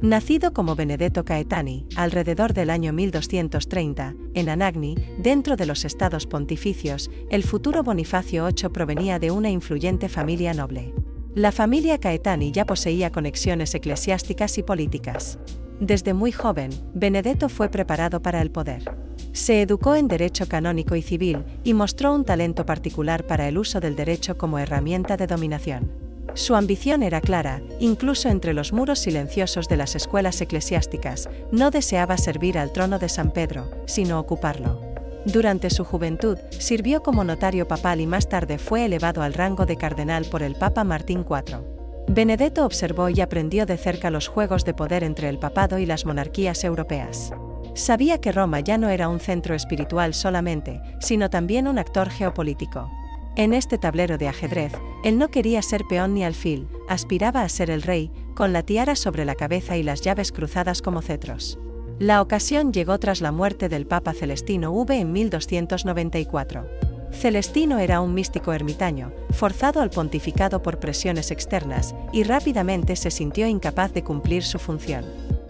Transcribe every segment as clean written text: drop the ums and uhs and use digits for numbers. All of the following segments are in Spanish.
Nacido como Benedetto Caetani, alrededor del año 1230, en Anagni, dentro de los estados pontificios, el futuro Bonifacio VIII provenía de una influyente familia noble. La familia Caetani ya poseía conexiones eclesiásticas y políticas. Desde muy joven, Benedetto fue preparado para el poder. Se educó en derecho canónico y civil, y mostró un talento particular para el uso del derecho como herramienta de dominación. Su ambición era clara, incluso entre los muros silenciosos de las escuelas eclesiásticas, no deseaba servir al trono de San Pedro, sino ocuparlo. Durante su juventud, sirvió como notario papal y más tarde fue elevado al rango de cardenal por el Papa Martín IV. Benedetto observó y aprendió de cerca los juegos de poder entre el papado y las monarquías europeas. Sabía que Roma ya no era un centro espiritual solamente, sino también un actor geopolítico. En este tablero de ajedrez, él no quería ser peón ni alfil, aspiraba a ser el rey, con la tiara sobre la cabeza y las llaves cruzadas como cetros. La ocasión llegó tras la muerte del Papa Celestino V en 1294. Celestino era un místico ermitaño, forzado al pontificado por presiones externas, y rápidamente se sintió incapaz de cumplir su función.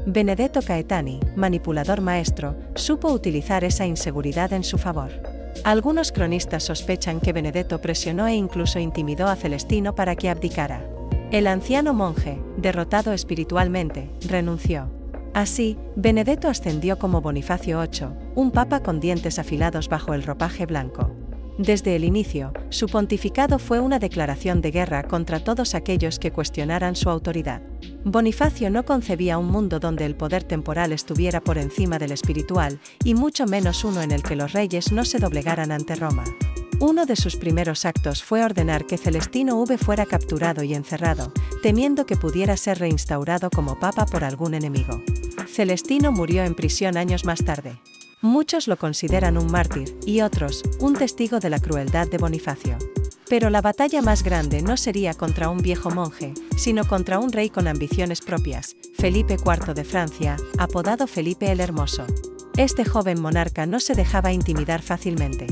Benedetto Caetani, manipulador maestro, supo utilizar esa inseguridad en su favor. Algunos cronistas sospechan que Benedetto presionó e incluso intimidó a Celestino para que abdicara. El anciano monje, derrotado espiritualmente, renunció. Así, Benedetto ascendió como Bonifacio VIII, un papa con dientes afilados bajo el ropaje blanco. Desde el inicio, su pontificado fue una declaración de guerra contra todos aquellos que cuestionaran su autoridad. Bonifacio no concebía un mundo donde el poder temporal estuviera por encima del espiritual, y mucho menos uno en el que los reyes no se doblegaran ante Roma. Uno de sus primeros actos fue ordenar que Celestino V fuera capturado y encerrado, temiendo que pudiera ser reinstaurado como papa por algún enemigo. Celestino murió en prisión años más tarde. Muchos lo consideran un mártir, y otros, un testigo de la crueldad de Bonifacio. Pero la batalla más grande no sería contra un viejo monje, sino contra un rey con ambiciones propias, Felipe IV de Francia, apodado Felipe el Hermoso. Este joven monarca no se dejaba intimidar fácilmente.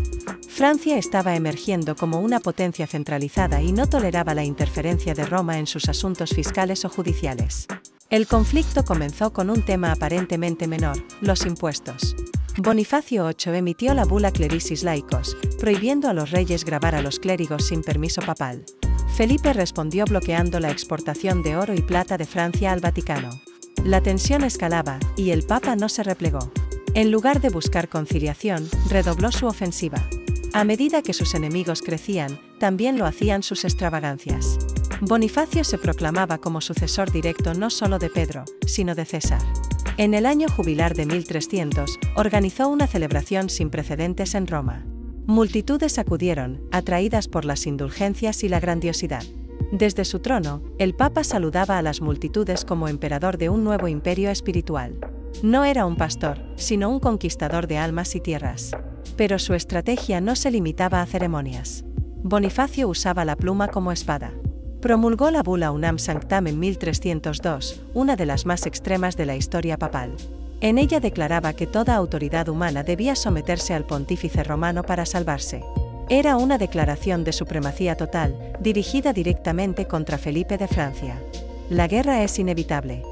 Francia estaba emergiendo como una potencia centralizada y no toleraba la interferencia de Roma en sus asuntos fiscales o judiciales. El conflicto comenzó con un tema aparentemente menor, los impuestos. Bonifacio VIII emitió la bula Clericis Laicos, prohibiendo a los reyes gravar a los clérigos sin permiso papal. Felipe respondió bloqueando la exportación de oro y plata de Francia al Vaticano. La tensión escalaba, y el Papa no se replegó. En lugar de buscar conciliación, redobló su ofensiva. A medida que sus enemigos crecían, también lo hacían sus extravagancias. Bonifacio se proclamaba como sucesor directo no solo de Pedro, sino de César. En el año jubilar de 1300, organizó una celebración sin precedentes en Roma. Multitudes acudieron, atraídas por las indulgencias y la grandiosidad. Desde su trono, el Papa saludaba a las multitudes como emperador de un nuevo imperio espiritual. No era un pastor, sino un conquistador de almas y tierras. Pero su estrategia no se limitaba a ceremonias. Bonifacio usaba la pluma como espada. Promulgó la bula Unam Sanctam en 1302, una de las más extremas de la historia papal. En ella declaraba que toda autoridad humana debía someterse al pontífice romano para salvarse. Era una declaración de supremacía total, dirigida directamente contra Felipe de Francia. La guerra es inevitable.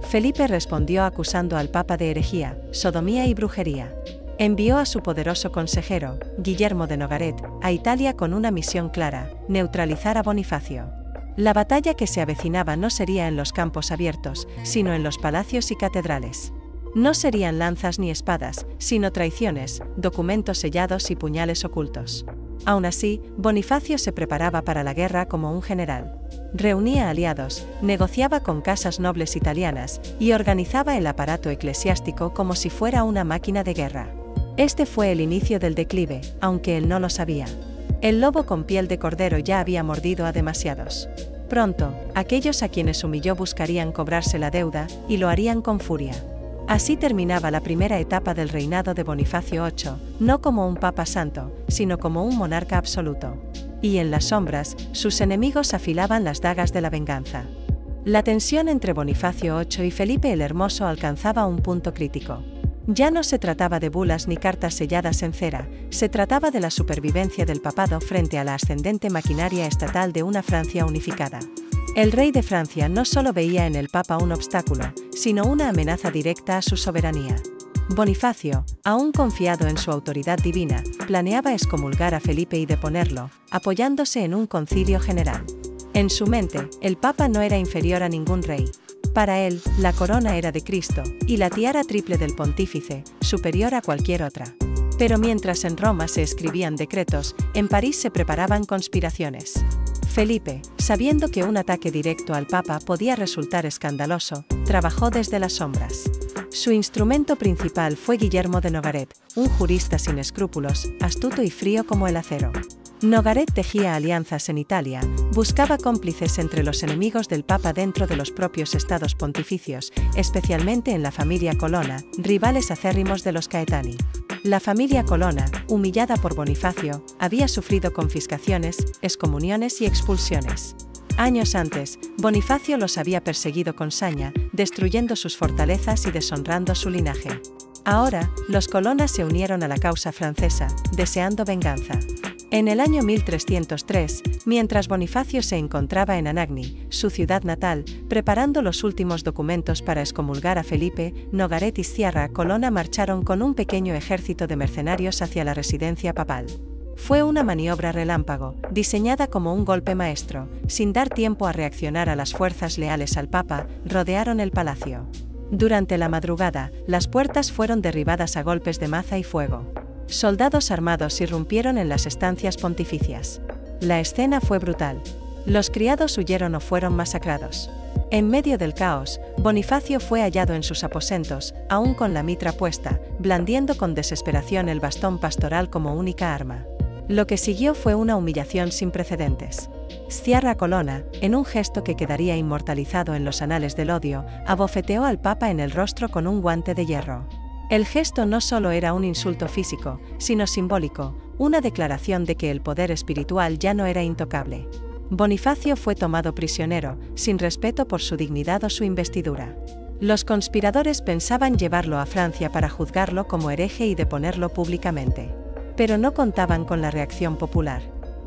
Felipe respondió acusando al Papa de herejía, sodomía y brujería. Envió a su poderoso consejero, Guillermo de Nogaret, a Italia con una misión clara: neutralizar a Bonifacio. La batalla que se avecinaba no sería en los campos abiertos, sino en los palacios y catedrales. No serían lanzas ni espadas, sino traiciones, documentos sellados y puñales ocultos. Aún así, Bonifacio se preparaba para la guerra como un general. Reunía aliados, negociaba con casas nobles italianas, y organizaba el aparato eclesiástico como si fuera una máquina de guerra. Este fue el inicio del declive, aunque él no lo sabía. El lobo con piel de cordero ya había mordido a demasiados. Pronto, aquellos a quienes humilló buscarían cobrarse la deuda, y lo harían con furia. Así terminaba la primera etapa del reinado de Bonifacio VIII, no como un papa santo, sino como un monarca absoluto. Y en las sombras, sus enemigos afilaban las dagas de la venganza. La tensión entre Bonifacio VIII y Felipe el Hermoso alcanzaba un punto crítico. Ya no se trataba de bulas ni cartas selladas en cera, se trataba de la supervivencia del papado frente a la ascendente maquinaria estatal de una Francia unificada. El rey de Francia no solo veía en el Papa un obstáculo, sino una amenaza directa a su soberanía. Bonifacio, aún confiado en su autoridad divina, planeaba excomulgar a Felipe y deponerlo, apoyándose en un concilio general. En su mente, el Papa no era inferior a ningún rey. Para él, la corona era de Cristo, y la tiara triple del pontífice, superior a cualquier otra. Pero mientras en Roma se escribían decretos, en París se preparaban conspiraciones. Felipe, sabiendo que un ataque directo al Papa podía resultar escandaloso, trabajó desde las sombras. Su instrumento principal fue Guillermo de Nogaret, un jurista sin escrúpulos, astuto y frío como el acero. Nogaret tejía alianzas en Italia, buscaba cómplices entre los enemigos del Papa dentro de los propios estados pontificios, especialmente en la familia Colonna, rivales acérrimos de los Caetani. La familia Colonna, humillada por Bonifacio, había sufrido confiscaciones, excomuniones y expulsiones. Años antes, Bonifacio los había perseguido con saña, destruyendo sus fortalezas y deshonrando su linaje. Ahora, los Colonna se unieron a la causa francesa, deseando venganza. En el año 1303, mientras Bonifacio se encontraba en Anagni, su ciudad natal, preparando los últimos documentos para excomulgar a Felipe, Nogaret y Sciarra Colonna marcharon con un pequeño ejército de mercenarios hacia la residencia papal. Fue una maniobra relámpago, diseñada como un golpe maestro, sin dar tiempo a reaccionar a las fuerzas leales al Papa, rodearon el palacio. Durante la madrugada, las puertas fueron derribadas a golpes de maza y fuego. Soldados armados irrumpieron en las estancias pontificias. La escena fue brutal. Los criados huyeron o fueron masacrados. En medio del caos, Bonifacio fue hallado en sus aposentos, aún con la mitra puesta, blandiendo con desesperación el bastón pastoral como única arma. Lo que siguió fue una humillación sin precedentes. Sciarra Colonna, en un gesto que quedaría inmortalizado en los anales del odio, abofeteó al Papa en el rostro con un guante de hierro. El gesto no solo era un insulto físico, sino simbólico, una declaración de que el poder espiritual ya no era intocable. Bonifacio fue tomado prisionero, sin respeto por su dignidad o su investidura. Los conspiradores pensaban llevarlo a Francia para juzgarlo como hereje y deponerlo públicamente. Pero no contaban con la reacción popular.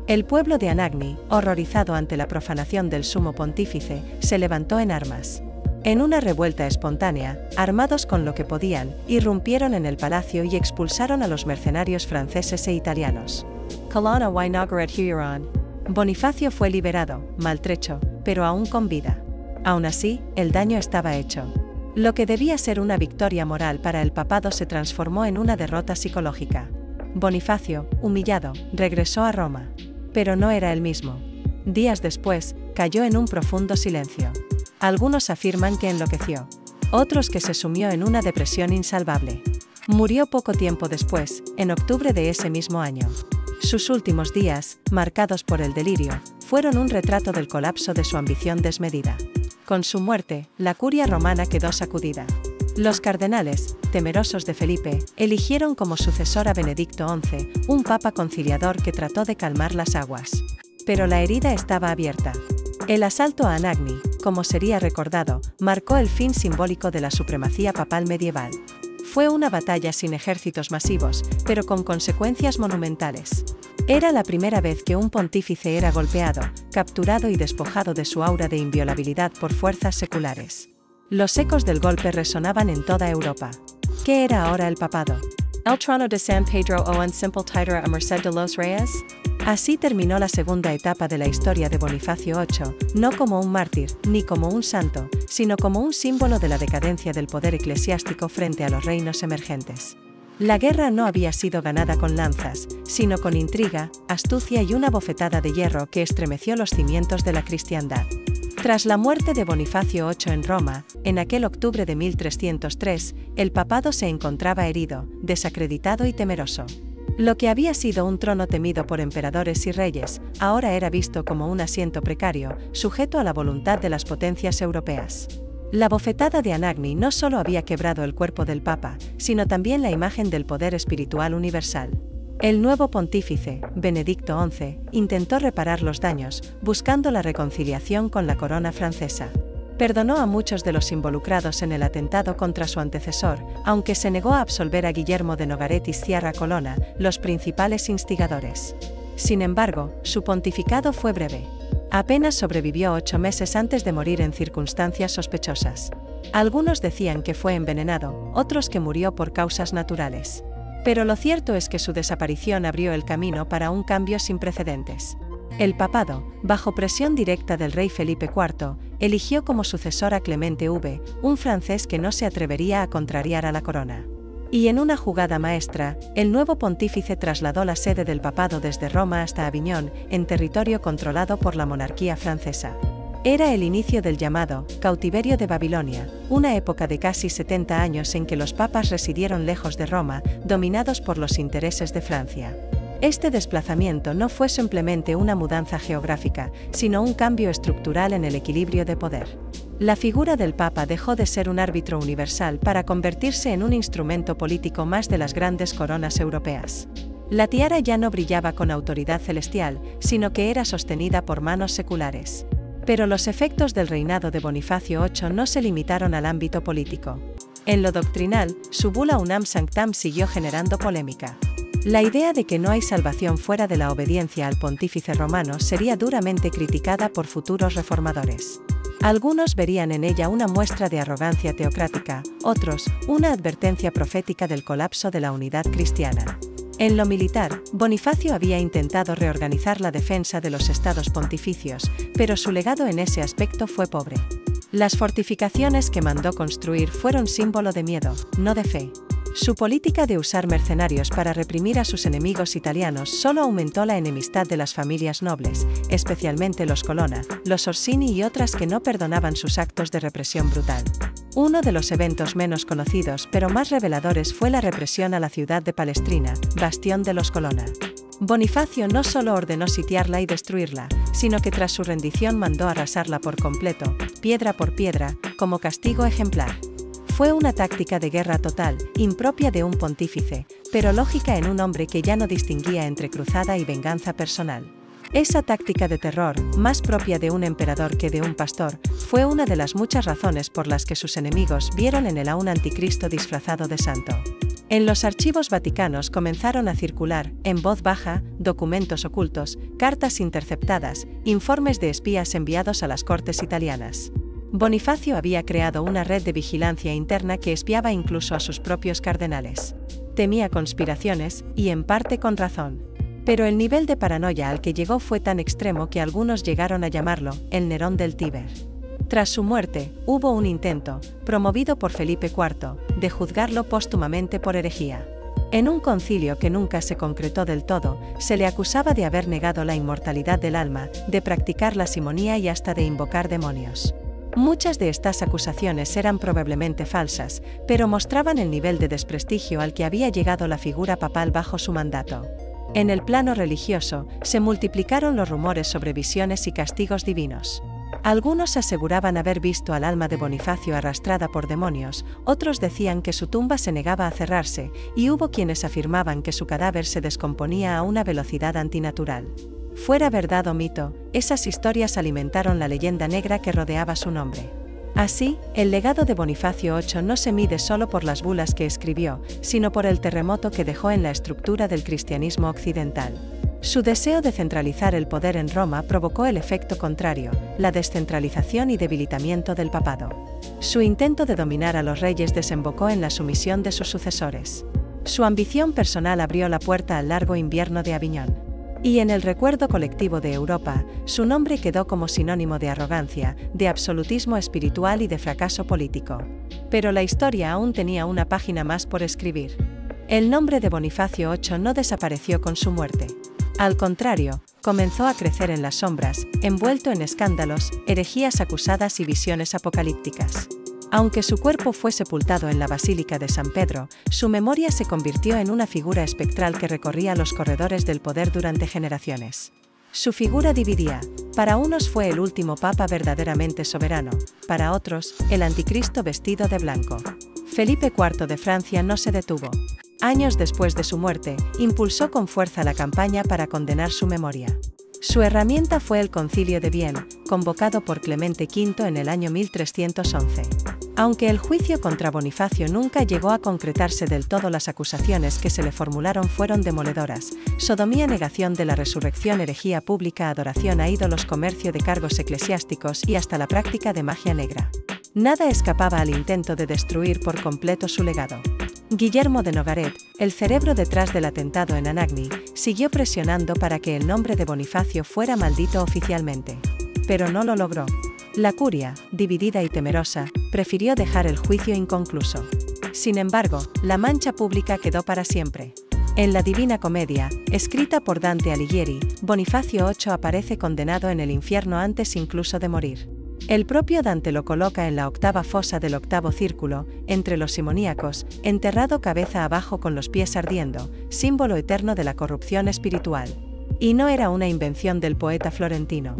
El pueblo de Anagni, horrorizado ante la profanación del sumo pontífice, se levantó en armas. En una revuelta espontánea, armados con lo que podían, irrumpieron en el palacio y expulsaron a los mercenarios franceses e italianos. Colonna y Nogaret huyeron. Bonifacio fue liberado, maltrecho, pero aún con vida. Aún así, el daño estaba hecho. Lo que debía ser una victoria moral para el papado se transformó en una derrota psicológica. Bonifacio, humillado, regresó a Roma. Pero no era el mismo. Días después, cayó en un profundo silencio. Algunos afirman que enloqueció. Otros que se sumió en una depresión insalvable. Murió poco tiempo después, en octubre de ese mismo año. Sus últimos días, marcados por el delirio, fueron un retrato del colapso de su ambición desmedida. Con su muerte, la curia romana quedó sacudida. Los cardenales, temerosos de Felipe, eligieron como sucesor a Benedicto XI, un papa conciliador que trató de calmar las aguas. Pero la herida estaba abierta. El asalto a Anagni, como sería recordado, marcó el fin simbólico de la supremacía papal medieval. Fue una batalla sin ejércitos masivos, pero con consecuencias monumentales. Era la primera vez que un pontífice era golpeado, capturado y despojado de su aura de inviolabilidad por fuerzas seculares. Los ecos del golpe resonaban en toda Europa. ¿Qué era ahora el papado? ¿El trono de San Pedro o un simple título a merced de los reyes? Así terminó la segunda etapa de la historia de Bonifacio VIII, no como un mártir, ni como un santo, sino como un símbolo de la decadencia del poder eclesiástico frente a los reinos emergentes. La guerra no había sido ganada con lanzas, sino con intriga, astucia y una bofetada de hierro que estremeció los cimientos de la cristiandad. Tras la muerte de Bonifacio VIII en Roma, en aquel octubre de 1303, el papado se encontraba herido, desacreditado y temeroso. Lo que había sido un trono temido por emperadores y reyes, ahora era visto como un asiento precario, sujeto a la voluntad de las potencias europeas. La bofetada de Anagni no solo había quebrado el cuerpo del Papa, sino también la imagen del poder espiritual universal. El nuevo pontífice, Benedicto XI, intentó reparar los daños, buscando la reconciliación con la corona francesa. Perdonó a muchos de los involucrados en el atentado contra su antecesor, aunque se negó a absolver a Guillermo de Nogaret y Sciarra Colonna, los principales instigadores. Sin embargo, su pontificado fue breve. Apenas sobrevivió 8 meses antes de morir en circunstancias sospechosas. Algunos decían que fue envenenado, otros que murió por causas naturales. Pero lo cierto es que su desaparición abrió el camino para un cambio sin precedentes. El papado, bajo presión directa del rey Felipe IV, eligió como sucesor a Clemente V, un francés que no se atrevería a contrariar a la corona. Y en una jugada maestra, el nuevo pontífice trasladó la sede del papado desde Roma hasta Aviñón, en territorio controlado por la monarquía francesa. Era el inicio del llamado cautiverio de Babilonia, una época de casi 70 años en que los papas residieron lejos de Roma, dominados por los intereses de Francia. Este desplazamiento no fue simplemente una mudanza geográfica, sino un cambio estructural en el equilibrio de poder. La figura del Papa dejó de ser un árbitro universal para convertirse en un instrumento político más de las grandes coronas europeas. La tiara ya no brillaba con autoridad celestial, sino que era sostenida por manos seculares. Pero los efectos del reinado de Bonifacio VIII no se limitaron al ámbito político. En lo doctrinal, su bula Unam Sanctam siguió generando polémica. La idea de que no hay salvación fuera de la obediencia al pontífice romano sería duramente criticada por futuros reformadores. Algunos verían en ella una muestra de arrogancia teocrática, otros, una advertencia profética del colapso de la unidad cristiana. En lo militar, Bonifacio había intentado reorganizar la defensa de los estados pontificios, pero su legado en ese aspecto fue pobre. Las fortificaciones que mandó construir fueron símbolo de miedo, no de fe. Su política de usar mercenarios para reprimir a sus enemigos italianos solo aumentó la enemistad de las familias nobles, especialmente los Colonna, los Orsini y otras que no perdonaban sus actos de represión brutal. Uno de los eventos menos conocidos pero más reveladores fue la represión a la ciudad de Palestrina, bastión de los Colonna. Bonifacio no solo ordenó sitiarla y destruirla, sino que tras su rendición mandó arrasarla por completo, piedra por piedra, como castigo ejemplar. Fue una táctica de guerra total, impropia de un pontífice, pero lógica en un hombre que ya no distinguía entre cruzada y venganza personal. Esa táctica de terror, más propia de un emperador que de un pastor, fue una de las muchas razones por las que sus enemigos vieron en él a un anticristo disfrazado de santo. En los archivos vaticanos comenzaron a circular, en voz baja, documentos ocultos, cartas interceptadas, informes de espías enviados a las cortes italianas. Bonifacio había creado una red de vigilancia interna que espiaba incluso a sus propios cardenales. Temía conspiraciones, y en parte con razón. Pero el nivel de paranoia al que llegó fue tan extremo que algunos llegaron a llamarlo el Nerón del Tíber. Tras su muerte, hubo un intento, promovido por Felipe IV, de juzgarlo póstumamente por herejía. En un concilio que nunca se concretó del todo, se le acusaba de haber negado la inmortalidad del alma, de practicar la simonía y hasta de invocar demonios. Muchas de estas acusaciones eran probablemente falsas, pero mostraban el nivel de desprestigio al que había llegado la figura papal bajo su mandato. En el plano religioso, se multiplicaron los rumores sobre visiones y castigos divinos. Algunos aseguraban haber visto al alma de Bonifacio arrastrada por demonios, otros decían que su tumba se negaba a cerrarse, y hubo quienes afirmaban que su cadáver se descomponía a una velocidad antinatural. Fuera verdad o mito, esas historias alimentaron la leyenda negra que rodeaba su nombre. Así, el legado de Bonifacio VIII no se mide solo por las bulas que escribió, sino por el terremoto que dejó en la estructura del cristianismo occidental. Su deseo de centralizar el poder en Roma provocó el efecto contrario, la descentralización y debilitamiento del papado. Su intento de dominar a los reyes desembocó en la sumisión de sus sucesores. Su ambición personal abrió la puerta al largo invierno de Aviñón. Y en el recuerdo colectivo de Europa, su nombre quedó como sinónimo de arrogancia, de absolutismo espiritual y de fracaso político. Pero la historia aún tenía una página más por escribir. El nombre de Bonifacio VIII no desapareció con su muerte. Al contrario, comenzó a crecer en las sombras, envuelto en escándalos, herejías acusadas y visiones apocalípticas. Aunque su cuerpo fue sepultado en la Basílica de San Pedro, su memoria se convirtió en una figura espectral que recorría los corredores del poder durante generaciones. Su figura dividía: para unos fue el último papa verdaderamente soberano, para otros, el anticristo vestido de blanco. Felipe IV de Francia no se detuvo. Años después de su muerte, impulsó con fuerza la campaña para condenar su memoria. Su herramienta fue el Concilio de Vienne, convocado por Clemente V en el año 1311. Aunque el juicio contra Bonifacio nunca llegó a concretarse del todo, las acusaciones que se le formularon fueron demoledoras: sodomía, negación de la resurrección, herejía pública, adoración a ídolos, comercio de cargos eclesiásticos y hasta la práctica de magia negra. Nada escapaba al intento de destruir por completo su legado. Guillermo de Nogaret, el cerebro detrás del atentado en Anagni, siguió presionando para que el nombre de Bonifacio fuera maldito oficialmente. Pero no lo logró. La curia, dividida y temerosa, prefirió dejar el juicio inconcluso. Sin embargo, la mancha pública quedó para siempre. En la Divina Comedia, escrita por Dante Alighieri, Bonifacio VIII aparece condenado en el infierno antes incluso de morir. El propio Dante lo coloca en la octava fosa del octavo círculo, entre los simoníacos, enterrado cabeza abajo con los pies ardiendo, símbolo eterno de la corrupción espiritual. Y no era una invención del poeta florentino.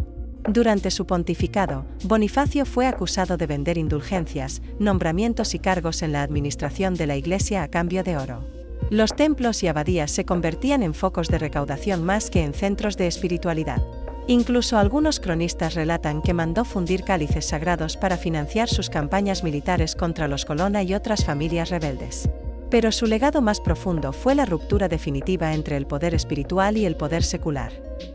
Durante su pontificado, Bonifacio fue acusado de vender indulgencias, nombramientos y cargos en la administración de la Iglesia a cambio de oro. Los templos y abadías se convertían en focos de recaudación más que en centros de espiritualidad. Incluso algunos cronistas relatan que mandó fundir cálices sagrados para financiar sus campañas militares contra los Colonna y otras familias rebeldes. Pero su legado más profundo fue la ruptura definitiva entre el poder espiritual y el poder secular.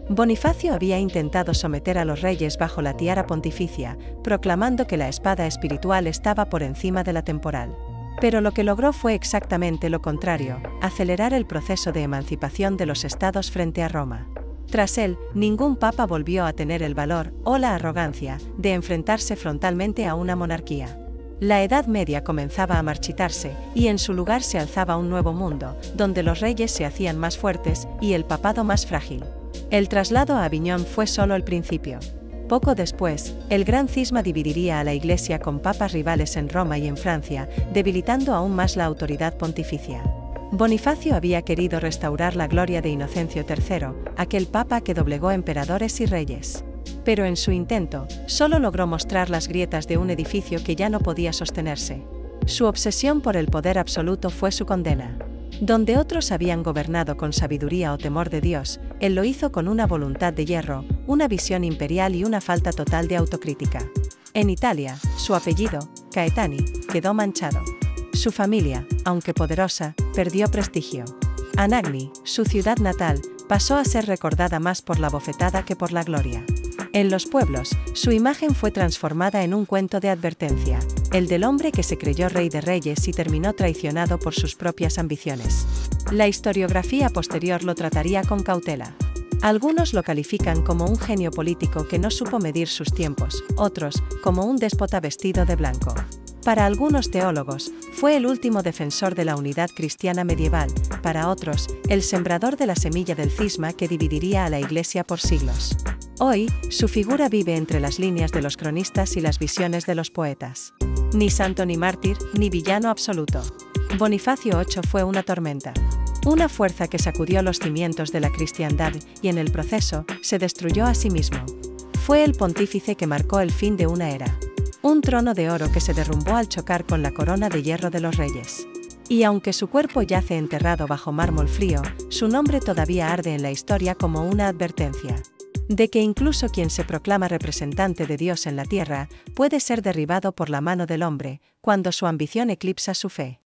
Bonifacio había intentado someter a los reyes bajo la tiara pontificia, proclamando que la espada espiritual estaba por encima de la temporal. Pero lo que logró fue exactamente lo contrario: acelerar el proceso de emancipación de los estados frente a Roma. Tras él, ningún papa volvió a tener el valor, o la arrogancia, de enfrentarse frontalmente a una monarquía. La Edad Media comenzaba a marchitarse, y en su lugar se alzaba un nuevo mundo, donde los reyes se hacían más fuertes y el papado más frágil. El traslado a Aviñón fue solo el principio. Poco después, el gran cisma dividiría a la Iglesia con papas rivales en Roma y en Francia, debilitando aún más la autoridad pontificia. Bonifacio había querido restaurar la gloria de Inocencio III, aquel papa que doblegó emperadores y reyes. Pero en su intento, solo logró mostrar las grietas de un edificio que ya no podía sostenerse. Su obsesión por el poder absoluto fue su condena. Donde otros habían gobernado con sabiduría o temor de Dios, él lo hizo con una voluntad de hierro, una visión imperial y una falta total de autocrítica. En Italia, su apellido, Caetani, quedó manchado. Su familia, aunque poderosa, perdió prestigio. Anagni, su ciudad natal, pasó a ser recordada más por la bofetada que por la gloria. En los pueblos, su imagen fue transformada en un cuento de advertencia, el del hombre que se creyó rey de reyes y terminó traicionado por sus propias ambiciones. La historiografía posterior lo trataría con cautela. Algunos lo califican como un genio político que no supo medir sus tiempos, otros, como un déspota vestido de blanco. Para algunos teólogos, fue el último defensor de la unidad cristiana medieval, para otros, el sembrador de la semilla del cisma que dividiría a la Iglesia por siglos. Hoy, su figura vive entre las líneas de los cronistas y las visiones de los poetas. Ni santo ni mártir, ni villano absoluto. Bonifacio VIII fue una tormenta. Una fuerza que sacudió los cimientos de la cristiandad y en el proceso, se destruyó a sí mismo. Fue el pontífice que marcó el fin de una era. Un trono de oro que se derrumbó al chocar con la corona de hierro de los reyes. Y aunque su cuerpo yace enterrado bajo mármol frío, su nombre todavía arde en la historia como una advertencia de que incluso quien se proclama representante de Dios en la tierra, puede ser derribado por la mano del hombre, cuando su ambición eclipsa su fe.